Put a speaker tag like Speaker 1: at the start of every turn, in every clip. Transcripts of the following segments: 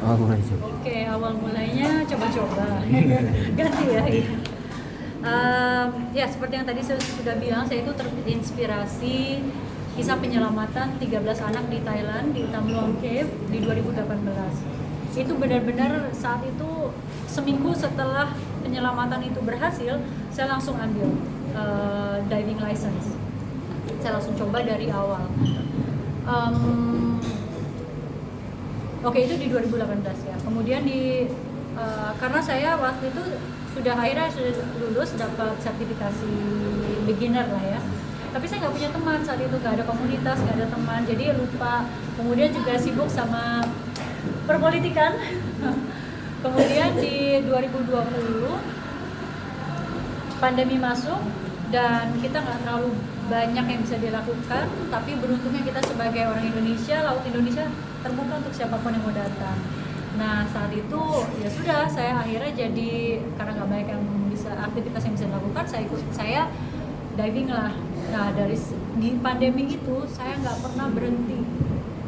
Speaker 1: Awal mulai coba.
Speaker 2: Oke, awal mulainya coba-coba. Ganti ya. Ya seperti yang tadi saya sudah bilang, saya itu terinspirasi kisah penyelamatan 13 anak di Thailand di Tham Luang Cave di 2018. Itu benar-benar saat itu seminggu setelah penyelamatan itu berhasil, saya langsung ambil diving license. Saya langsung coba dari awal. Oke, itu di 2018 ya. Kemudian karena saya waktu itu akhirnya sudah lulus, dapat sertifikasi beginner lah ya. Tapi saya nggak punya teman saat itu, nggak ada komunitas, nggak ada teman, jadi lupa. Kemudian juga sibuk sama perpolitikan. Kemudian di 2020 pandemi masuk dan kita nggak terlalu banyak yang bisa dilakukan, tapi beruntungnya kita sebagai orang Indonesia, Laut Indonesia terbuka untuk siapapun yang mau datang. Nah saat itu ya sudah, saya akhirnya jadi, karena nggak banyak yang bisa aktivitas yang bisa dilakukan, saya diving lah. Nah di pandemi itu saya nggak pernah berhenti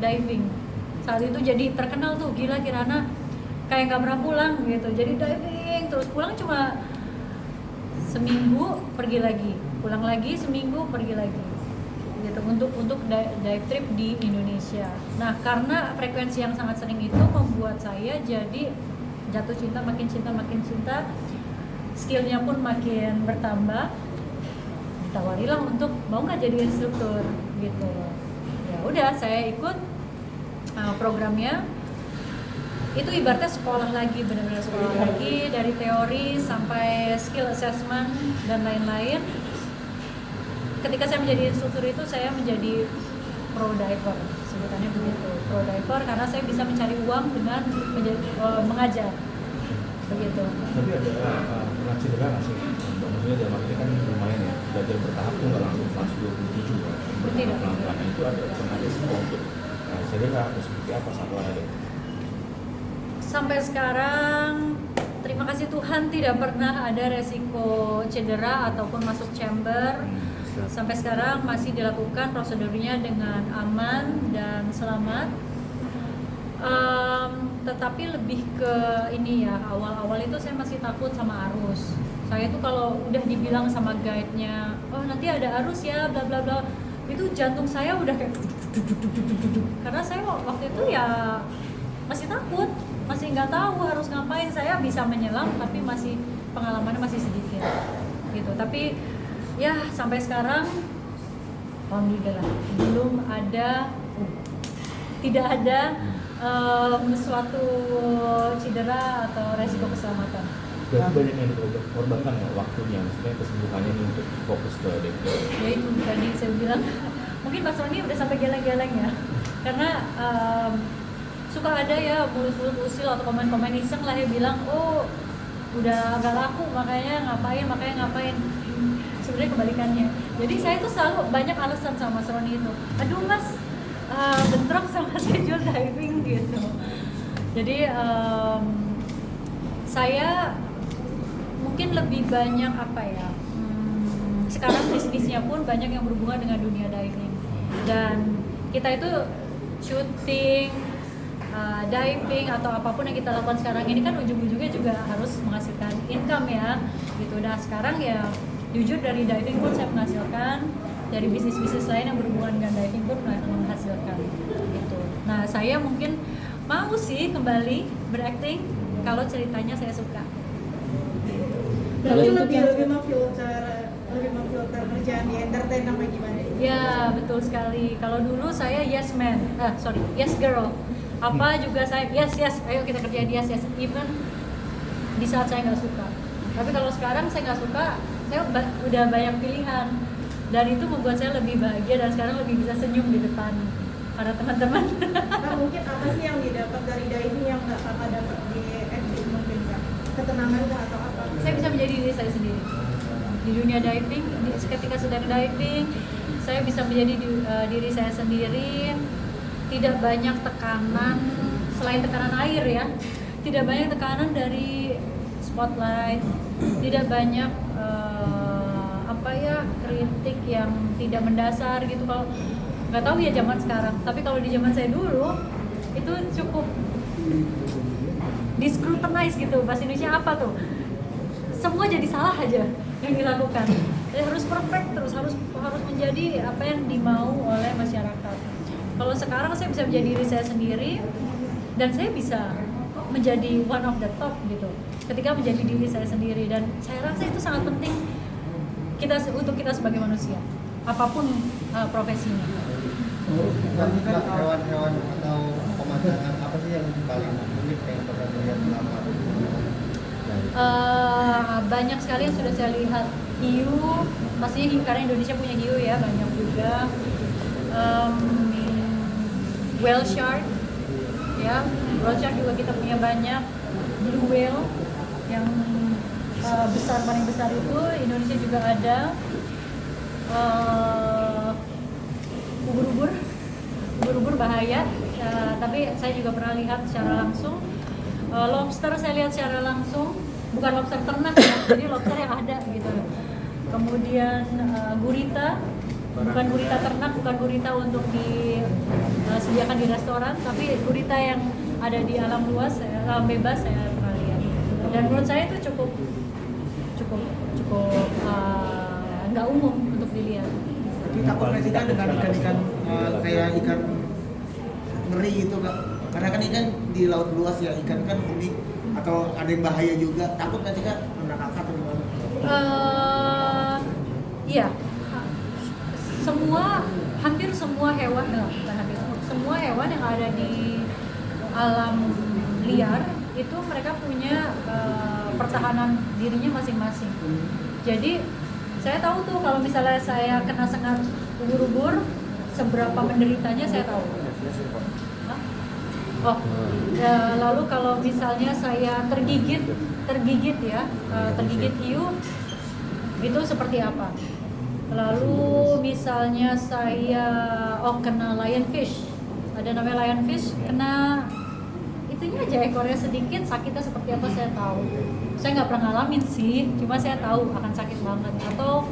Speaker 2: diving. Saat itu jadi terkenal tuh, gila Kirana kayak nggak pernah pulang gitu, jadi diving terus, pulang cuma seminggu pergi lagi, pulang lagi seminggu pergi lagi gitu, untuk dive trip di Indonesia. Nah karena frekuensi yang sangat sering itu membuat saya jadi jatuh cinta, makin cinta, skillnya pun makin bertambah. Ditawarilah untuk mau nggak jadi instruktur gitu. Ya udah, saya ikut programnya. Itu ibaratnya sekolah lagi, benar-benar sekolah lagi, dari teori sampai skill assessment dan lain-lain. Ketika saya menjadi instruktur itu, saya menjadi pro diver, sebutannya begitu, pro diver, karena saya bisa mencari uang dengan mengajar, begitu.
Speaker 3: Tapi ada pernah cedera nggak sih? Maksudnya dalam arti kan lumayan ya, belajar bertahap tuh nggak langsung pas 27 ya.
Speaker 2: Tidak.
Speaker 3: Pelan-pelan itu ada pernah resiko untuk cedera atau seperti apa saat olahraga?
Speaker 2: Sampai sekarang terima kasih Tuhan tidak pernah ada resiko cedera ataupun masuk chamber. Sampai sekarang masih dilakukan prosedurnya dengan aman dan selamat. Tetapi lebih ke ini ya, awal-awal itu saya masih takut sama arus. Saya tuh kalau udah dibilang sama guide-nya, oh nanti ada arus ya bla bla bla, itu jantung saya udah kayak karena saya waktu itu ya masih takut, masih nggak tahu harus ngapain. Saya bisa menyelam tapi masih pengalamannya masih sedikit gitu. Tapi ya sampai sekarang alhamdulillah tidak ada suatu cedera atau resiko keselamatan.
Speaker 3: Berarti banyak yang dikorbankan nggak waktunya, maksudnya kesembuhannya nih untuk fokus ke DP?
Speaker 2: Ya itu tadi saya bilang mungkin Mas Roni udah sampai geleng-geleng ya, karena suka ada ya mulut-mulut usil atau komen-komen iseng lah yang bilang, oh udah agak laku makanya ngapain. Sebenarnya kebalikannya. Jadi saya tuh selalu banyak alasan sama Mas Roni itu, aduh Mas bentrok sama schedule diving gitu. Jadi saya mungkin lebih banyak sekarang bisnisnya pun banyak yang berhubungan dengan dunia diving, dan kita itu syuting, diving atau apapun yang kita lakukan sekarang ini kan ujung-ujungnya juga harus menghasilkan income ya gitu. Nah sekarang ya jujur dari diving pun saya menghasilkan, dari bisnis-bisnis lain yang berhubungan dengan diving pun menghasilkan gitu. Nah saya mungkin mau sih kembali berakting kalau ceritanya saya suka.
Speaker 4: Berarti lebih memfilter kerjaan di entertain apa gimana?
Speaker 2: Ya betul sekali. Kalau dulu saya yes girl. Apa juga saya yes, ayo kita kerjain yes, even di saat saya nggak suka. Tapi kalau sekarang saya nggak suka, saya udah banyak pilihan, dan itu membuat saya lebih bahagia dan sekarang lebih bisa senyum di depan para teman-teman.
Speaker 4: Nah, mungkin apa sih yang didapat dari diving yang nggak kakak dapat di acting mungkin Kak? Ketenangan kah atau apa?
Speaker 2: Saya bisa menjadi diri saya sendiri di dunia diving. Ketika sedang diving, saya bisa menjadi diri saya sendiri. Tidak banyak tekanan selain tekanan air ya. Tidak banyak tekanan dari spotlight. Tidak banyak kritik yang tidak mendasar gitu. Kalau nggak tahu ya zaman sekarang. Tapi kalau di zaman saya dulu itu cukup Discrutinize gitu, bahasa Indonesia apa tuh? Semua jadi salah aja yang dilakukan. Jadi harus perfect terus, harus menjadi apa yang dimau oleh masyarakat. Kalau sekarang saya bisa menjadi diri saya sendiri dan saya bisa menjadi one of the top gitu. Ketika menjadi diri saya sendiri, dan saya rasa itu sangat penting untuk kita sebagai manusia, apapun profesinya.
Speaker 1: Hewan-hewan atau pemandangan apa sih yang paling unik yang pernah dilihat selama?
Speaker 2: Banyak sekali yang sudah saya lihat. Hiu, pastinya karena Indonesia punya hiu ya, banyak juga. Whale shark, ya, whale shark juga kita punya banyak. Blue whale yang paling besar itu Indonesia juga ada. Ubur-ubur bahaya, tapi saya juga pernah lihat secara langsung. Lobster saya lihat secara langsung, bukan lobster ternak ya, jadi lobster yang ada gitu. Kemudian gurita, bukan gurita ternak, bukan gurita untuk disediakan di restoran, tapi gurita yang ada di alam luas, alam bebas saya pernah lihat. Dan menurut saya itu cukup nggak umum untuk dilihat.
Speaker 5: Tapi takutnya sih kan dengan ikan-ikan kayak ikan ngeri gitu Kak. Karena kan ikan di laut luas ya, ikan kan unik atau ada yang bahaya juga. Takut nggak sih Kak kena kakak atau gimana?
Speaker 2: Iya. Hampir semua hewan, semua hewan yang ada di alam liar itu mereka punya pertahanan dirinya masing-masing. Jadi saya tahu tuh kalau misalnya saya kena sengat ubur-ubur, seberapa menderitanya saya tahu. Hah? Lalu kalau misalnya saya tergigit hiu, itu seperti apa? Lalu misalnya saya kena lionfish, ada namanya lionfish, kena itunya aja ekornya sedikit, sakitnya seperti apa saya tahu. Saya nggak pernah ngalamin sih, cuma saya tahu akan sakit banget. Atau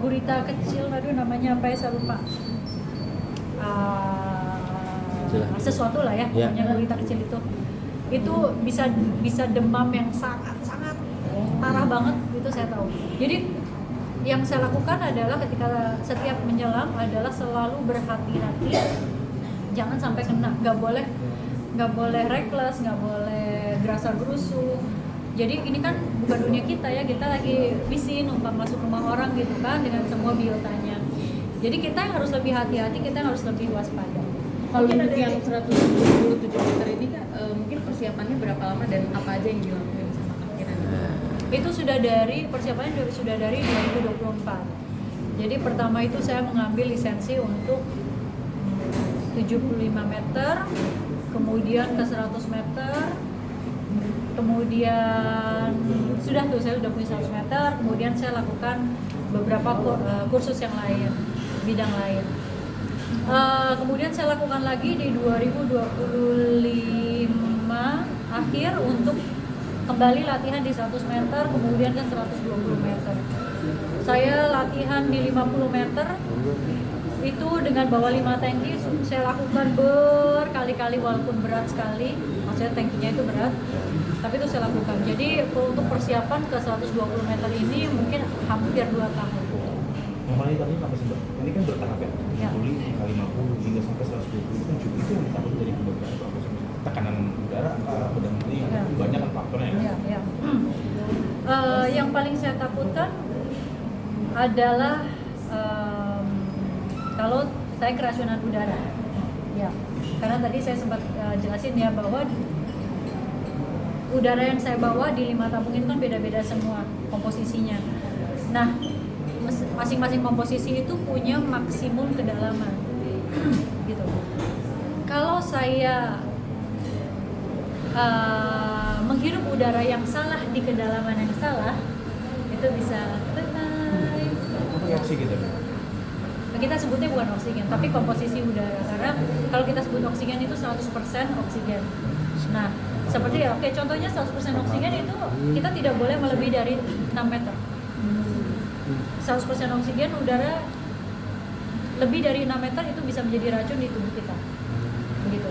Speaker 2: gurita kecil, namanya apa ya saya lupa. Sesuatu lah ya, pokoknya gurita kecil itu bisa demam yang sangat parah banget, itu saya tahu. Jadi yang saya lakukan adalah ketika setiap menyelam adalah selalu berhati-hati, jangan sampai kena, nggak boleh reckless, nggak boleh gerasa-gerusu. Jadi ini kan bukan dunia kita ya, kita lagi misi numpang masuk rumah orang gitu kan dengan semua biotanya. Jadi kita yang harus lebih hati-hati, kita yang harus lebih waspada.
Speaker 6: Kalau untuk yang 127 meter ini Kak, mungkin persiapannya berapa lama dan apa aja yang dilakukan sama Kak Kirana?
Speaker 2: Itu persiapannya sudah dari 2024. Jadi pertama itu saya mengambil lisensi untuk 75 meter, kemudian ke 100 meter, kemudian saya sudah punya 100 meter, kemudian saya lakukan beberapa kursus yang lain, bidang lain. Kemudian saya lakukan lagi di 2025 akhir untuk kembali latihan di 100 meter, kemudian ke 120 meter. Saya latihan di 50 meter itu dengan bawa 5 tangki, saya lakukan berkali-kali walaupun berat sekali, maksudnya tangkinya itu berat, tapi itu saya lakukan. Jadi untuk persiapan ke 120 meter ini mungkin hampir 2 tahun.
Speaker 3: Yang paling tadi apa sih Mbak? Ini kan bertahap ya, 70 kali 50 hingga sampai 120 itu kan itu yang ditakut dari beberapa apa sih? Tekanan udara dan ini banyak kan faktornya ya.
Speaker 2: Yang paling saya takutkan adalah kalau saya kerasunan udara, ya, karena tadi saya sempat jelasin ya bahwa udara yang saya bawa di 5 tabung itu kan beda-beda semua komposisinya. Nah, masing-masing komposisi itu punya maksimum kedalaman, gitu. Kalau saya menghirup udara yang salah di kedalaman yang salah, itu bisa
Speaker 3: oksigen gitu.
Speaker 2: Kita sebutnya bukan oksigen, tapi komposisi udara. Karena kalau kita sebut oksigen itu 100% oksigen. Nah, seperti contohnya 100% oksigen itu kita tidak boleh melebihi dari 6 meter. 100% oksigen udara lebih dari 6 meter itu bisa menjadi racun di tubuh kita. Begitu.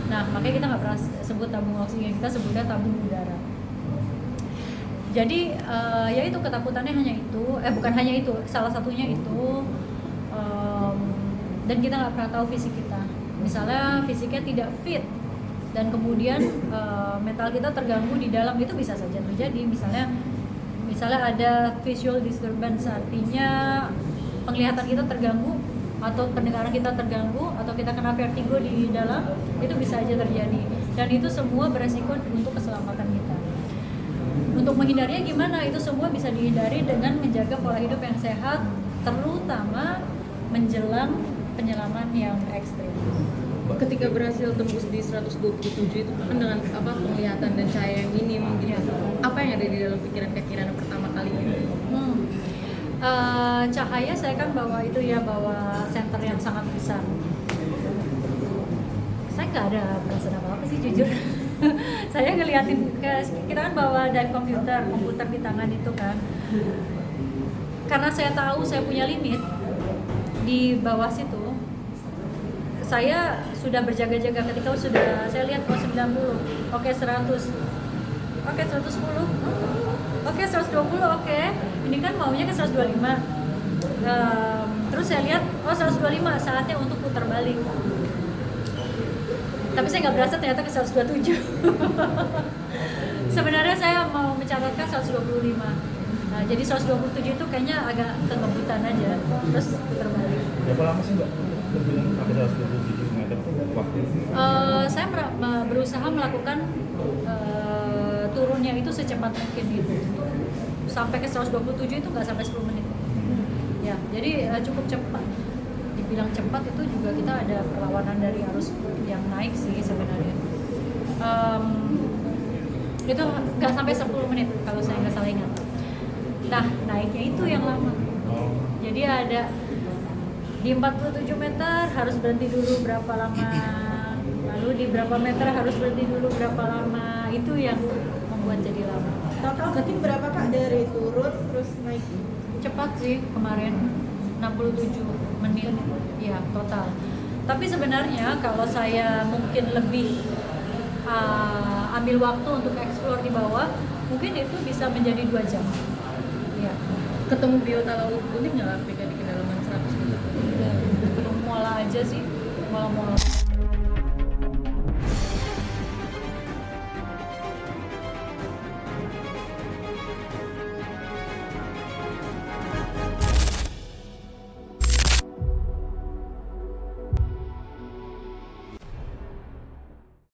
Speaker 2: Nah, makanya kita nggak pernah sebut tabung oksigen, kita sebutnya tabung udara. Jadi ya itu ketakutannya hanya itu, bukan hanya itu, salah satunya itu, dan kita nggak pernah tahu fisik kita. Misalnya fisiknya tidak fit dan kemudian mental kita terganggu di dalam, itu bisa saja terjadi. Misalnya ada visual disturbance, artinya penglihatan kita terganggu atau pendengaran kita terganggu atau kita kena vertigo di dalam, itu bisa aja terjadi, dan itu semua beresiko untuk keselamatan kita. Untuk menghindarinya gimana? Itu semua bisa dihindari dengan menjaga pola hidup yang sehat, terutama menjelang penyelaman yang ekstrim.
Speaker 6: Ketika berhasil tembus di 127 itu kan dengan penglihatan dan cahaya yang minim gitu. Apa yang ada di dalam pikiran Kirana pertama kali ini?
Speaker 2: Cahaya saya kan bawa itu ya, bawa senter yang sangat besar. Saya nggak ada perasaan apa-apa sih jujur. Saya ngeliatin, kita kan bawa dive komputer di tangan itu kan. Karena saya tahu saya punya limit di bawah situ, saya sudah berjaga-jaga ketika saya lihat 90, oke 100, oke 110, oke 120, oke ini kan maunya ke 125. Terus saya lihat 125, saatnya untuk putar balik. Tapi saya nggak berasa ternyata ke 127. Sebenarnya saya mau mencatatkan 125. Nah, jadi 127 itu kayaknya agak kegebutan aja. Terus putar balik.
Speaker 3: Berapa lama sih Mbak? Terbilang sampai 127 meter tuh waktu?
Speaker 2: Saya berusaha melakukan turunnya itu secepat mungkin gitu. Sampai ke 127 itu nggak sampai 10 menit. Ya, jadi cukup cepat. Dibilang cepat itu juga kita ada perlawanan dari arus yang naik sih sebenarnya. Itu nggak sampai 10 menit kalau saya nggak salah ingat. Nah, naiknya itu yang lama. Jadi ada di 47 meter harus berhenti dulu berapa lama, lalu di berapa meter harus berhenti dulu berapa lama, itu yang membuat jadi lama.
Speaker 4: Total berarti berapa Kak dari turun terus naik?
Speaker 2: Cepat sih kemarin, 67 menit ya total. Tapi sebenarnya kalau saya mungkin lebih ambil waktu untuk explore di bawah, mungkin itu bisa menjadi 2 jam. Ya.
Speaker 6: Ketemu biota laut unik nggak ketika di kedalaman 100 meter?
Speaker 2: Ketemu mola aja sih, mola-mola.